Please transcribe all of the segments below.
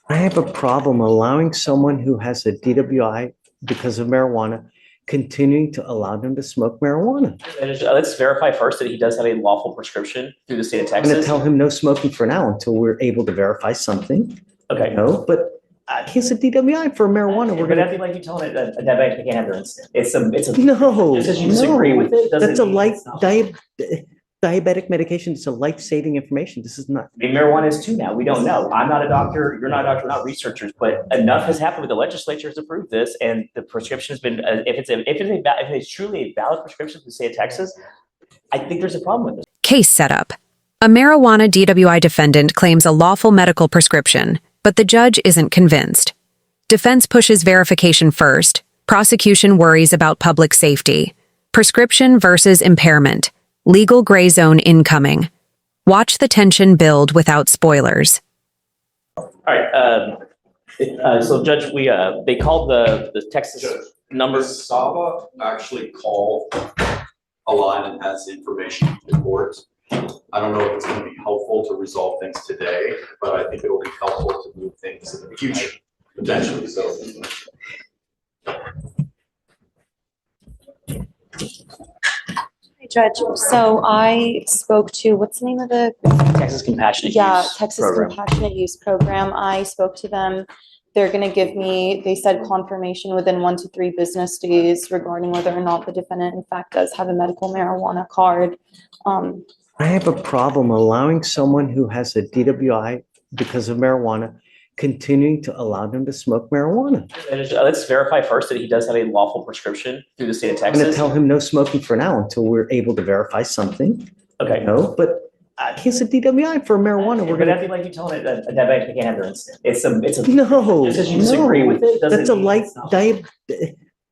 I have a problem allowing someone who has a DWI because of marijuana, continuing to allow them to smoke marijuana. Let's verify first that he does have a lawful prescription through the state of I'm going to Texas. tell him no smoking for now until we're able to verify something. Okay. No, but he's a DWI for marijuana. We're But going that'd be to. like you telling a diabetic they can't have their insulin. It's a No, just because you disagree no. with it doesn't That's a mean light it's not. diabetic medication. It's a life-saving information. This is not. I mean, marijuana is too now. We don't know. I'm not a doctor. You're not a doctor. We're not researchers. But enough has happened with the legislature has approved this, and the prescription has been. If it's truly a valid prescription for the state of Texas, I think there's a problem with this. Case setup. A marijuana DWI defendant claims a lawful medical prescription, but the judge isn't convinced. Defense pushes verification first. Prosecution worries about public safety. Prescription versus impairment. Legal gray zone incoming. Watch the tension build without spoilers. All right. So, Judge, they called the Texas number. Saba actually called a line and has information to the court. I don't know if it's going to be helpful to resolve things today, but I think it will be helpful to move things in the future, potentially. So. Judge, so I spoke to, what's the name of the? Texas Compassionate Use Texas Program. Compassionate Use Program. I spoke to them. They're gonna give me, they said confirmation within 1 to 3 business days regarding whether or not the defendant in fact does have a medical marijuana card. I have a problem allowing someone who has a DWI because of marijuana, continuing to allow them to smoke marijuana. Let's verify first that he does have a lawful prescription through the state of I'm going to Texas. tell him no smoking for now until we're able to verify something. Okay. No, but he's a DWI for marijuana. We're But going that'd to. be like you telling a diabetic they can't have their insulin. It's a No, just because you disagree no. with it doesn't That's a mean light it's not.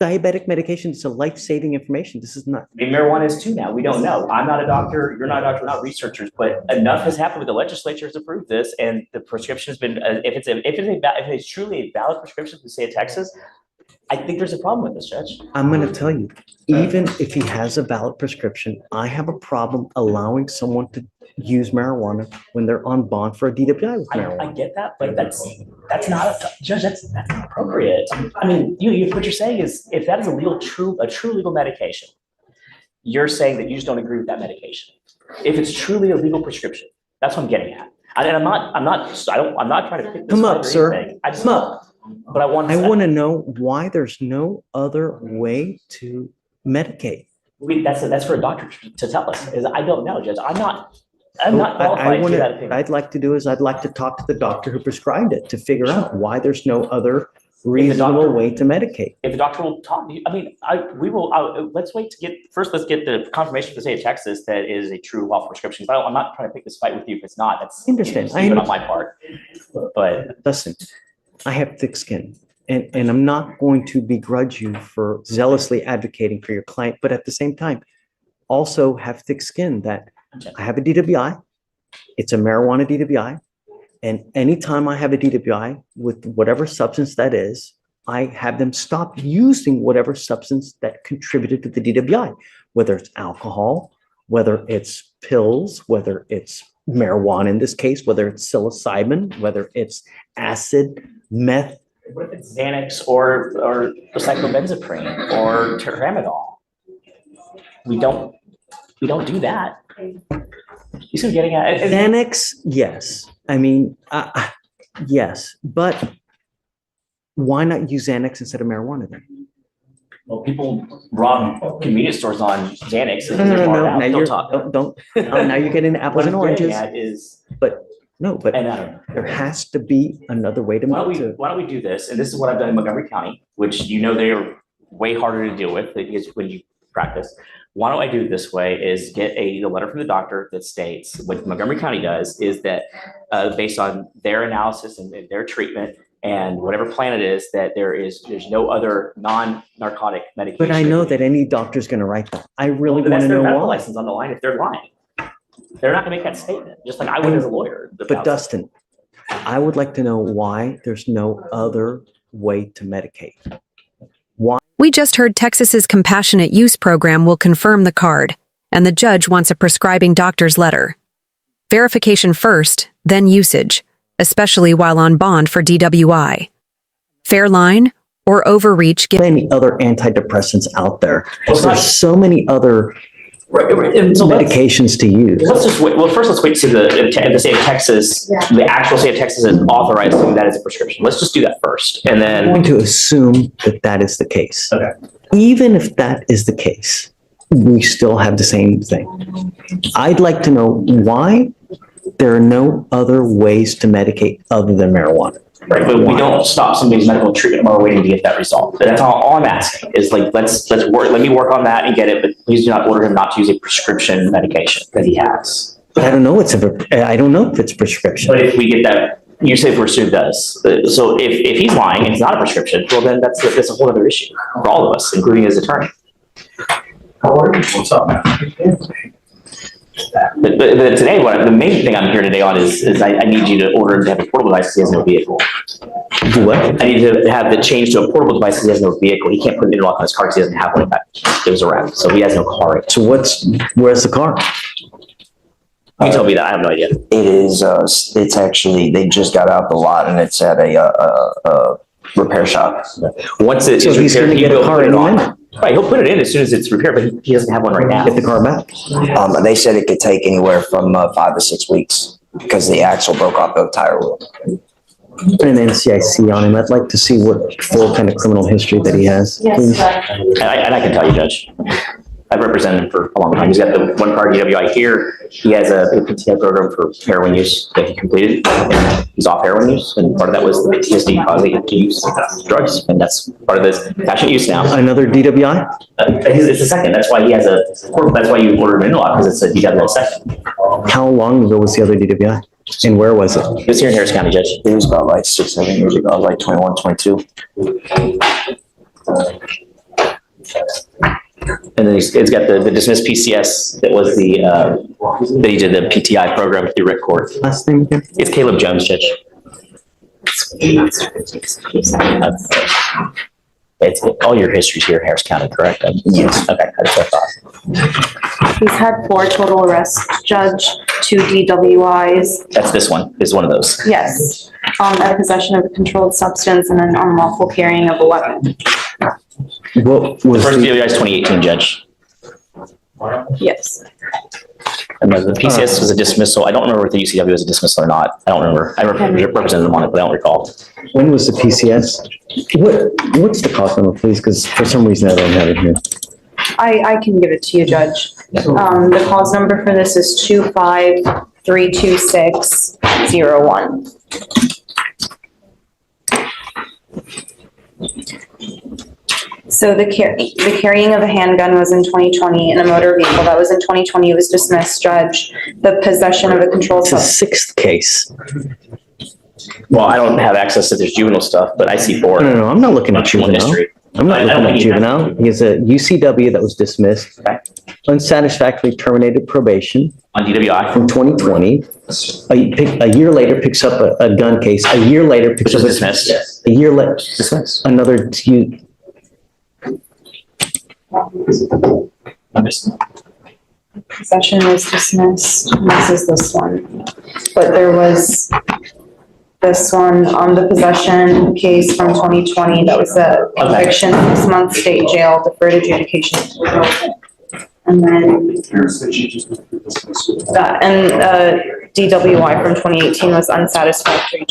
diabetic medication. It's a life-saving information. This is not. I mean, marijuana is too now. We don't know. I'm not a doctor. You're not a doctor. We're not researchers. But enough has happened with the legislature has approved this, and the prescription has been. If it's truly a valid prescription for the state of Texas, I think there's a problem with this, Judge. I'm going to tell you, even if he has a valid prescription, I have a problem allowing someone to use marijuana when they're on bond for a DWI with I marijuana. get that, but that's not Judge. That's not appropriate. I mean, what you're saying is if that is a true legal medication, you're saying that you just don't agree with that medication. If it's truly a legal prescription, that's what I'm getting at. And I'm not trying to pick this Come fight up, or sir. anything. I just Come up. But I want I want to know why there's no other way to medicate. that's for a doctor to tell us. Is I don't know, Judge. I'm not qualified to give that opinion. What I'd like to do is I'd like to talk to the doctor who prescribed it to figure out why there's no other reasonable way to medicate. If the doctor will talk, let's wait to let's get the confirmation from the state of Texas that is a true lawful prescription. I'm not trying to pick this fight with you if it's not. That's Understand. stupid on my part. But Listen, I have thick skin and I'm not going to begrudge you for zealously advocating for your client, but at the same time, also have thick skin that I have a DWI. It's a marijuana DWI. And anytime I have a DWI with whatever substance that is, I have them stop using whatever substance that contributed to the DWI, whether it's alcohol, whether it's pills, whether it's marijuana in this case, whether it's psilocybin, whether it's acid, meth. what if it's Xanax or cyclobenzaprine or tramadol? We don't do that. You see what I'm getting at? Xanax, yes. I mean, yes, but why not use Xanax instead of marijuana then? Well, people rob convenience stores on Xanax. And No. Now you're, talk. don't. Now you're getting apples and oranges. But no, but And I don't know. there has to be another way to. Why don't we do this? And this is what I've done in Montgomery County, which they are way harder to deal with because when you practice. Why don't I do it this way is get a letter from the doctor that states what Montgomery County does is that based on their analysis and their treatment and whatever plan it is, that there's no other non-narcotic medication. But I know that any doctor's going to write that. I really want to That's know their medical why. license on the line if they're lying. They're not gonna make that statement, just like I would as a lawyer. But Dustin, I would like to know why there's no other way to medicate. Why? We just heard Texas's compassionate use program will confirm the card, and the judge wants a prescribing doctor's letter. Verification first, then usage. especially while on bond for DWI. Fair line or overreach? Many other antidepressants out there. Well, it's not- There's so many other And so medications to use. let's just wait. Well, first let's wait to the state of Texas, the actual state of Texas is authorizing that as a prescription. Let's just do that first. And I'm then, going to assume that that is the case. okay. Even if that is the case, we still have the same thing. I'd like to know why there are no other ways to medicate other than marijuana. Right, but we don't stop somebody's medical treatment while we're waiting to get that resolved. That's all I'm asking is like, let's work, let me work on that and get it, but please do not order him not to use a prescription medication that he has. But I don't know I don't know if it's prescription. But if we get that, you say pursued does. So if he's lying and it's not a prescription, well, then that's a whole other issue for all of us, including his attorney. How are you? What's up, man? But today, the main thing I'm here today on is I need you to order him to have a portable device because he has no vehicle. Do what? I need to have the change to a portable device because he has no vehicle. He can't put an interlock on his car because he doesn't have one. It was a wreck, so he has no car. So where's the car? You tell me that. I have no idea. It is, it's actually, they just got out the lot and it's at a repair shop. Once it So is he's repaired, gonna he get a will car put it any on. minute. Right, he'll put it in as soon as it's repaired, but he doesn't have one right now. Get the car back? They said it could take anywhere from 5 to 6 weeks because the axle broke off the tire wheel. Put an NCIC on him. I'd like to see what full kind of criminal history that he has. please. And I can tell you, Judge, I've represented him for a long time. He's got the one card DWI here. He has a PTI program for heroin use that he completed. And he's off heroin use, and part of that was the PTSD causing him to use drugs, and that's part of this passionate use now. Another DWI? It's a second. That's why he has that's why you ordered him in law, because it's a DWI second. How long ago was the other DWI? And where was it? He was here in Harris County, Judge. It was about like 6, 7 years ago, like 21, 22. And then it's got the dismissed PCS that was that he did the PTI program through Rick Court. Last name again? It's Caleb Jones, Judge. It's all your history's here in Harris County, correct? Yes. Okay, that's what I thought. He's had 4 total arrests, Judge, 2 DWIs. That's this one, is one of those. Yes, a possession of a controlled substance and an unlawful carrying of a weapon. What The was first the, DWI is 2018, Judge. Yes. And the PCS was a dismissal. I don't remember if the UCW was a dismissal or not. I don't remember. I represented them on it, but I don't recall. when was the PCS? What's the cause number, please? Because for some reason I don't have it here. I can give it to you, Judge. The cause number for this is 2532601. So the carrying of a handgun was in 2020 in a motor vehicle. That was in 2020. It was dismissed, Judge. The possession of a controlled It's a substance. 6th case. Well, I don't have access to this juvenile stuff, but I see 4. No, I'm not looking at juvenile. History. I'm not I don't looking at think he has. juvenile. He has a UCW that was dismissed, Okay. unsatisfactorily terminated probation On DWI, from 2020. A year later picks up a gun case. A year later picks which up is dismissed. a year later, Dismissed. another, Possession was dismissed. This is this one. But there was this one on the possession case from 2020. That was a conviction, 6-month state jail, deferred adjudication. And then that, and DWI from 2018 was unsatisfactory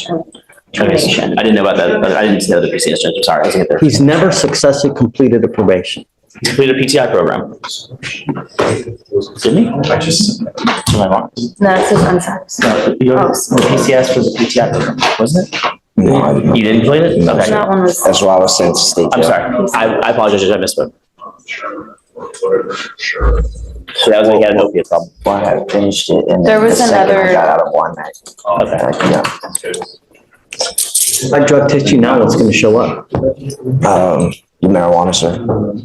termination. I didn't know about that. I didn't know the PCS, Judge. I'm sorry. I wasn't there. he's never successfully completed a probation. He completed a PTI program. Didn't he? I just, Am I wrong? No, it says unsatisfactory. No, the PCS was a PTI program, wasn't it? No, I didn't. You didn't complete it? Okay. That one was. That's why I was sent to state I'm jail. sorry. I apologize. I misspoke. So that was when he had an opiate problem. Well, I had finished it and There then was the second I another- got out of one night. Okay. Yeah. If I drug test you now, what's going to show up? Marijuana, sir.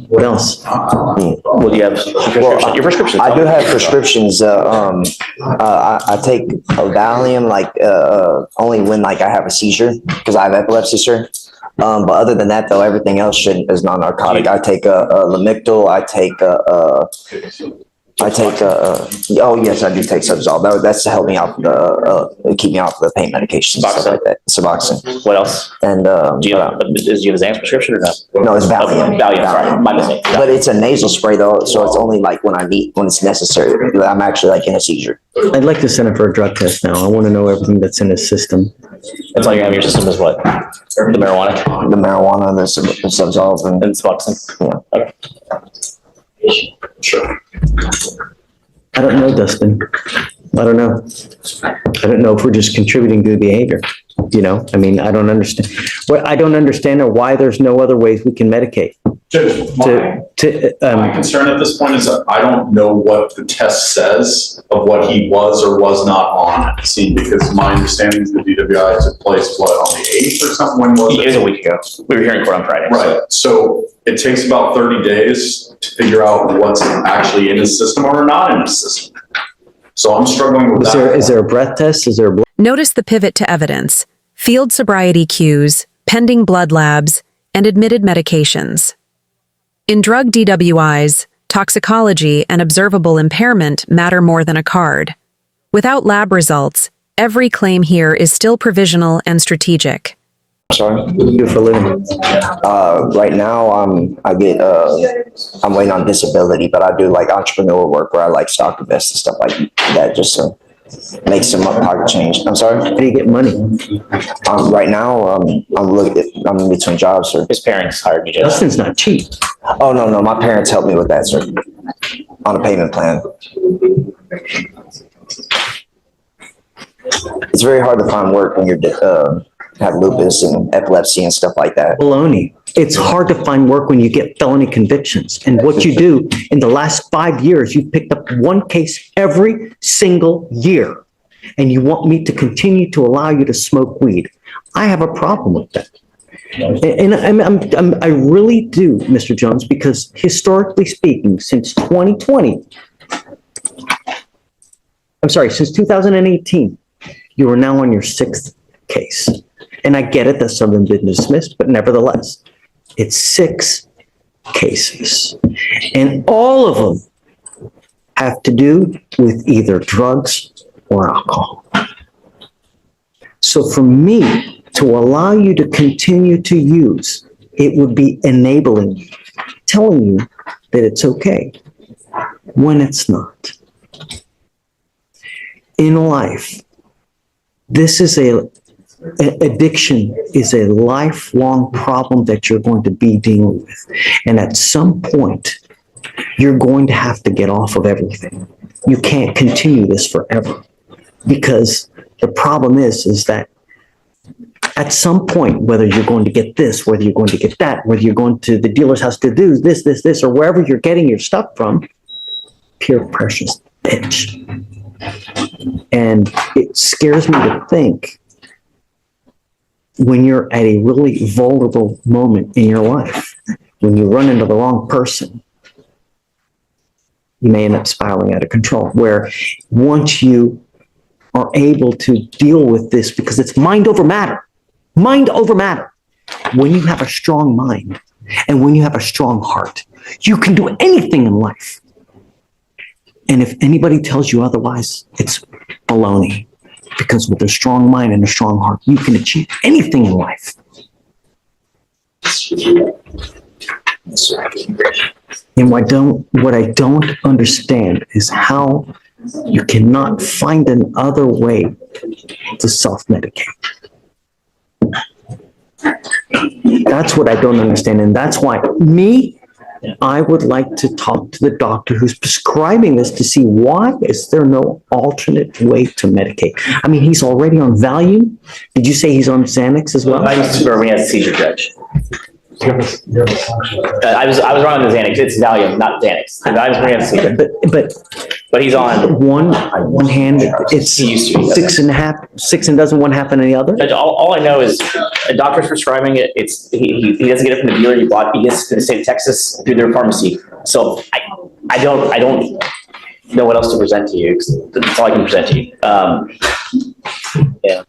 What else? Well, do you have prescription? Your prescription? I do have prescriptions. I take a Valium only when like I have a seizure because I have epilepsy, sir. But other than that, though, everything else is non-narcotic. I take a Lamictal. I take I take, oh, yes, I do take Subzol. That's to help me out, keep me off the pain medication, stuff like that. Suboxone. What else? And, Do you have a Xanax prescription or no? no, it's Valium. Valium, sorry, my mistake. But it's a nasal spray though, so it's only like when it's necessary. I'm actually like in a seizure. I'd like to send him for a drug test now. I want to know everything that's in his system. That's all you have in your system is what? The marijuana The marijuana, the Subzol, and and Suboxone? yeah. Okay. Sure. I don't know, Dustin. I don't know. I don't know if we're just contributing to the behavior. You know, I mean, I don't understand. What I don't understand are why there's no other ways we can medicate. Judge, my To concern at this point is that I don't know what the test says of what he was or was not on at the scene, because my understanding is the DWI took place, what, on the 8th or something? When was it? It was a week ago. We were hearing court on Friday. Right, so it takes about 30 days to figure out what's actually in his system or not in his system. So I'm struggling with that. is there a breath test? Is there a blood? Notice the pivot to evidence, field sobriety cues, pending blood labs, and admitted medications. In drug DWIs, toxicology and observable impairment matter more than a card. Without lab results, every claim here is still provisional and strategic. Sorry. What do you do for a living? Right now, I'm waiting on disability, but I do like entrepreneurial work where I like stock invest and stuff like that, just to make some pocket change. I'm sorry. How do you get money? Right now, I'm in between jobs, sir. His parents hired me, Judge. Dustin's not cheap. Oh, no, my parents helped me with that, sir. On a payment plan. It's very hard to find work when you're, have lupus and epilepsy and stuff like that. Baloney. It's hard to find work when you get felony convictions. And what you do in the last 5 years, you've picked up one case every single year. And you want me to continue to allow you to smoke weed. I have a problem with that. And I really do, Mr. Jones, because historically speaking, since 2020, since 2018, you are now on your 6th case. And I get it that some of them been dismissed, but nevertheless, it's 6 cases. And all of them have to do with either drugs or alcohol. So for me to allow you to continue to use, it would be enabling you, telling you that it's okay when it's not. In life, this is addiction is a lifelong problem that you're going to be dealing with. And at some point, you're going to have to get off of everything. You can't continue this forever, because the problem is that at some point, whether you're going to get this, whether you're going to get that, whether you're going to the dealer's house to do this, or wherever you're getting your stuff from, peer pressure's bitch. And it scares me to think, when you're at a really vulnerable moment in your life, when you run into the wrong person, you may end up spiraling out of control, where once you are able to deal with this, because it's mind over matter, when you have a strong mind and when you have a strong heart, you can do anything in life. And if anybody tells you otherwise, it's baloney. Because with a strong mind and a strong heart, you can achieve anything in life. And what I don't understand is how you cannot find another way to self-medicate. That's what I don't understand. And that's why I would like to talk to the doctor who's prescribing this to see why is there no alternate way to medicate. I mean, he's already on Valium. Did you say he's on Xanax as well? I used to we had a seizure, Judge. I was wrong on the Xanax. It's Valium, not Xanax. I was bringing a seizure. But he's on one hand, it's He used to be. 6 and doesn't, 1/2 in the other. Judge, all I know is a doctor's prescribing it. He doesn't get it from the dealer. He gets it from the state of Texas through their pharmacy. So I don't know what else to present to you. That's all I can present to you. Yeah.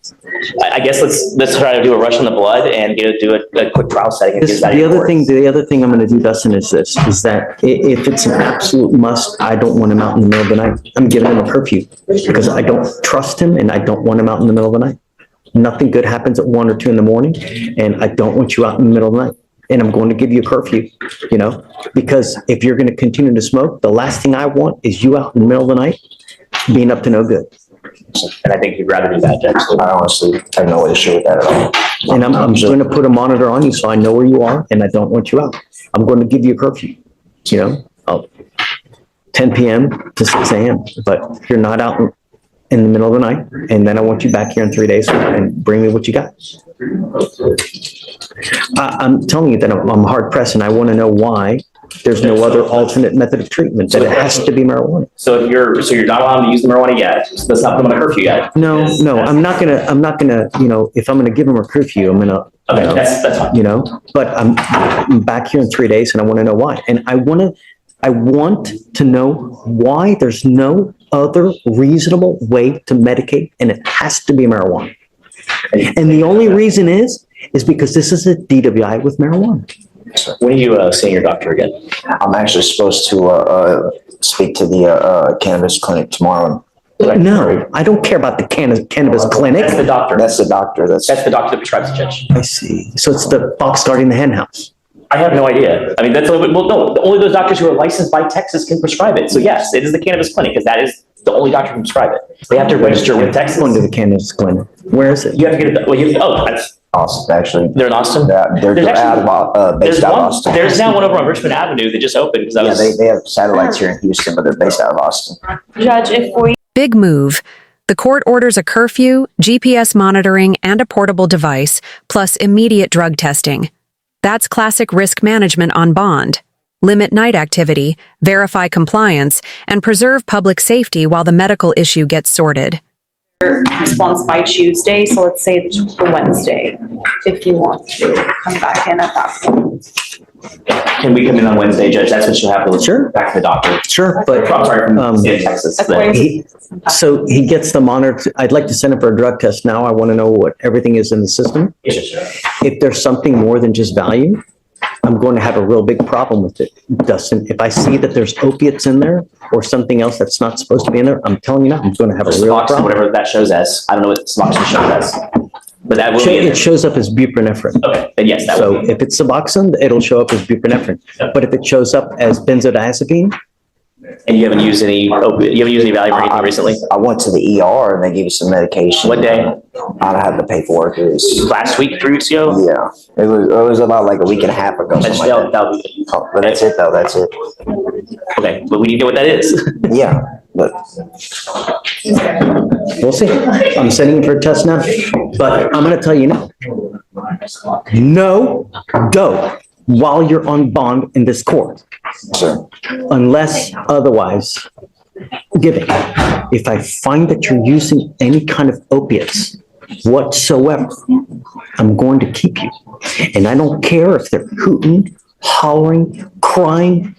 I guess let's try to do a rush on the blood and do a quick trial setting. And get that The in other court. thing, I'm gonna do, Dustin, is this, is that if it's an absolute must, I don't want him out in the middle of the night. I'm giving him a curfew because I don't trust him and I don't want him out in the middle of the night. Nothing good happens at 1 or 2 in the morning, and I don't want you out in the middle of the night. And I'm going to give you a curfew, because if you're gonna continue to smoke, the last thing I want is you out in the middle of the night being up to no good. And I think you'd rather do that, Judge. I honestly have no issue with that at all. And I'm going to put a monitor on you so I know where you are and I don't want you out. I'm going to give you a curfew, 10 PM to 6 AM, but you're not out in the middle of the night. And then I want you back here in 3 days and bring me what you got. I'm telling you that I'm hard pressed and I want to know why there's no other alternate method of treatment, that it has to be marijuana. So you're not allowed to use the marijuana yet. So let's not put them on a curfew yet. No, I'm not gonna, if I'm gonna give them a curfew, I'm gonna, Okay, that's fine. but I'm back here in 3 days and I want to know why. And I want to know why there's no other reasonable way to medicate and it has to be marijuana. And the only reason is because this is a DWI with marijuana. When are you seeing your doctor again? I'm actually supposed to speak to the cannabis clinic tomorrow. No, I don't care about the cannabis clinic. That's the doctor. That's the doctor. That's the doctor that prescribes the Judge. I see. So it's the fox guarding the hen house. I have no idea. I mean, that's only, well, no, only those doctors who are licensed by Texas can prescribe it. So yes, it is the cannabis clinic because that is the only doctor who can prescribe it. They have to register with Texas. Going to the cannabis clinic. Where is it? You have to get it. That's Austin, actually. they're in Austin. They're There's out of, based out of one. Austin. There's now one over on Richmond Avenue that just opened because I Yeah, was. they have satellites here in Houston, but they're based out of Austin. Judge, if we Big move. The court orders a curfew, GPS monitoring, and a portable device, plus immediate drug testing. That's classic risk management on bond. Limit night activity, verify compliance, and preserve public safety while the medical issue gets sorted. response by Tuesday, so let's say the Wednesday, if you want to come back in at that point. Can we come in on Wednesday, Judge? That's what you'll have to. Sure. Back to the doctor. Sure, but I'm sorry, from the state of Texas. According to- so he gets the monitor. I'd like to send him for a drug test now. I want to know what everything is in the system. Yes, sir. If there's something more than just value, I'm going to have a real big problem with it, Dustin. If I see that there's opiates in there or something else that's not supposed to be in there, I'm telling you now, I'm going to have a real Suboxone, problem. whatever that shows as. I don't know what Suboxone shows as. But that will be in It there. shows up as buprenorphine. Okay, then yes, that will So be. if it's Suboxone, it'll show up as buprenorphine. But if it shows up as benzodiazepine, And you haven't used any opiate, you haven't used any Valium or anything recently? I went to the ER and they gave me some medication. What day? I don't have the paperwork. It was, Last week, 3 weeks ago? yeah, it was about like a week and a half ago, That's, something like that. that'll be, Oh, but that's it though, that's it. okay, but we need to know what that is. Yeah, but we'll see. I'm sending him for a test now, but I'm going to tell you now. No dope while you're on bond in this court, sir, unless otherwise given. If I find that you're using any kind of opiates whatsoever, I'm going to keep you. And I don't care if they're hooting, hollering, crying,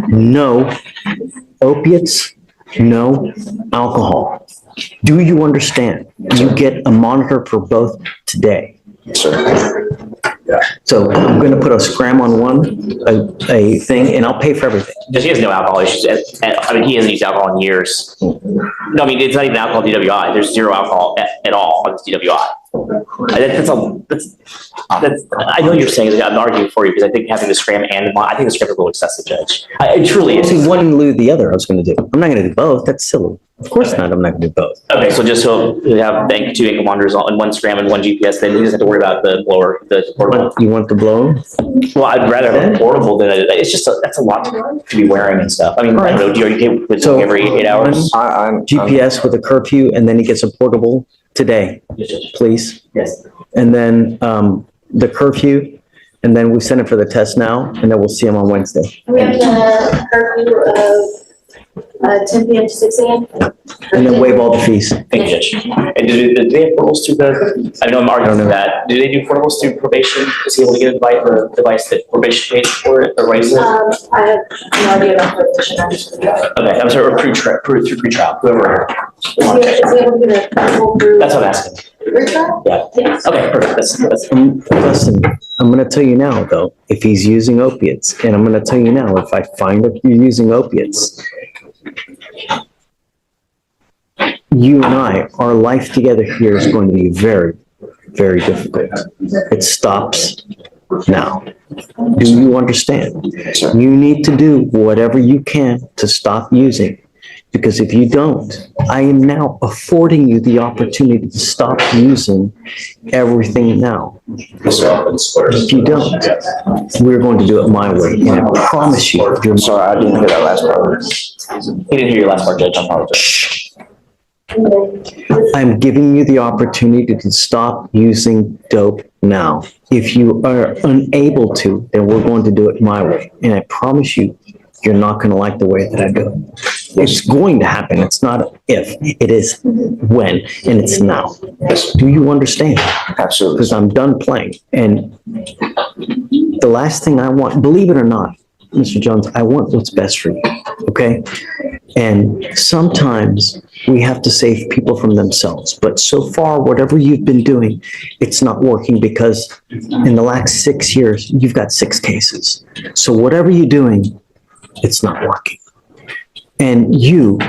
no opiates, no alcohol. Do you understand? You get a monitor for both today. sir. So I'm going to put a scram on one, a thing, and I'll pay for everything. just he has no alcohol issues. I mean, he hasn't used alcohol in years. No, I mean, it's not even alcohol DWI. There's zero alcohol at all on this DWI. I know you're saying that I'm arguing for you because I think having the scram and I think the scram is a little excessive, Judge. It truly See, is. one in lieu of the other I was going to do. I'm not going to do both. That's silly. Of course not. I'm not going to do both. Okay, so just so we have two ankle monitors on one scram and one GPS, then he doesn't have to worry about the blower, the portable. You want the blow? Well, I'd rather have a portable than it's just, that's a lot to be wearing and stuff. I mean, I don't know, do you get with So- every 8 hours? I'm GPS with a curfew, and then he gets a portable today, please. Yes. And then the curfew, and then we send him for the test now, and then we'll see him on Wednesday. We have the curfew of 10 p.m. to 6 a.m. And then waive all the fees. Thank you, Judge. And do they have portals to the, I know I'm arguing for that. Do they do portals through probation? Is he able to get a device that probation pays for it or raises it? I have no idea about probation, actually. Okay, I'm sorry, or through pre-trial, whoever. Is he able to get a full through? That's what I'm asking. Pre-trial? Yeah. Yes. Okay, perfect. That's. Listen, I'm gonna tell you now, though, if he's using opiates, and I'm gonna tell you now, if I find that you're using opiates, you and I, our life together here is going to be very, very difficult. It stops now. Do you understand? You need to do whatever you can to stop using. Because if you don't, I am now affording you the opportunity to stop using everything now. If you don't, we're going to do it my way. And I promise you, I'm sorry, I didn't hear that last part. He didn't hear your last part, Judge. I apologize. I'm giving you the opportunity to stop using dope now. If you are unable to, then we're going to do it my way. And I promise you, you're not going to like the way that I do it. It's going to happen. It's not if, it is when, and it's now. Do you understand? Absolutely. Because I'm done playing. And the last thing I want, believe it or not, Mr. Jones, I want what's best for you, okay? And sometimes we have to save people from themselves. But so far, whatever you've been doing, it's not working because in the last 6 years, you've got 6 cases. So whatever you're doing, it's not working. And you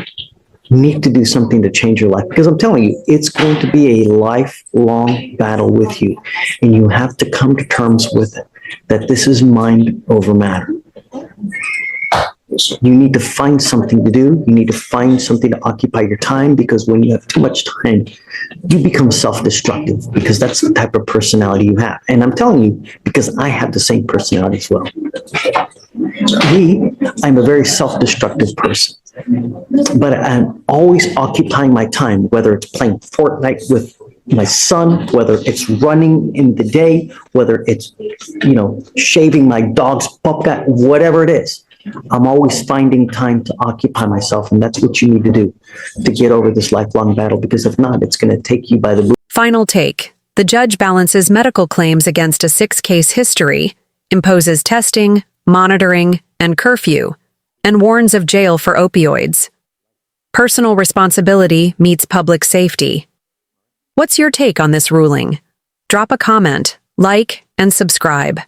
need to do something to change your life because I'm telling you, it's going to be a lifelong battle with you. And you have to come to terms with it, that this is mind over matter. You need to find something to do. You need to find something to occupy your time because when you have too much time, you become self-destructive because that's the type of personality you have. And I'm telling you, because I have the same personality as well. I'm a very self-destructive person, but I'm always occupying my time, whether it's playing Fortnite with my son, whether it's running in the day, whether it's, shaving my dog's pup gut, whatever it is. I'm always finding time to occupy myself, and that's what you need to do to get over this lifelong battle, because if not, it's going to take you by the boot. Final take. The judge balances medical claims against a 6-case history, imposes testing, monitoring, and curfew, and warns of jail for opioids. Personal responsibility meets public safety. What's your take on this ruling? Drop a comment, like, and subscribe.